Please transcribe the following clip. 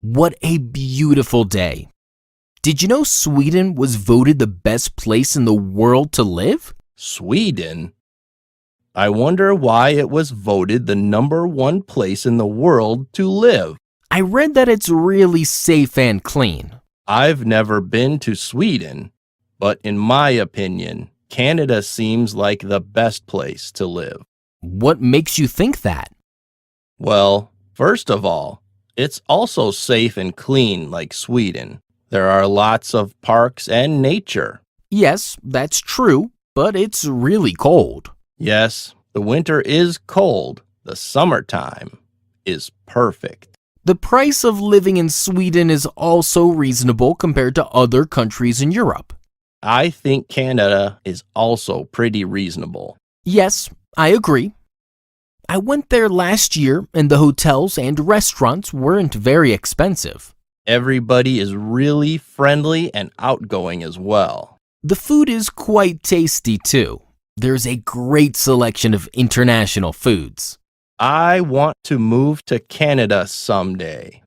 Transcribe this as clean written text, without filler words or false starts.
What a beautiful day. Did you know Sweden was voted the best place in the world to live? Sweden? I wonder why it was voted the #1 place in the world to live. I read that it's really safe and clean. I've never been to Sweden, but in my opinion, Canada seems like the best place to live. What makes you think that? Well, first of all, it's also safe and clean like Sweden. There are lots of parks and nature. Yes, that's true, but it's really cold. Yes, the winter is cold. The summertime is perfect. The price of living in Sweden is also reasonable compared to other countries in Europe. I think Canada is also pretty reasonable. Yes, I agree. I went there last year and the hotels and restaurants weren't very expensive. Everybody is really friendly and outgoing as well. The food is quite tasty too. There's a great selection of international foods. I want to move to Canada someday.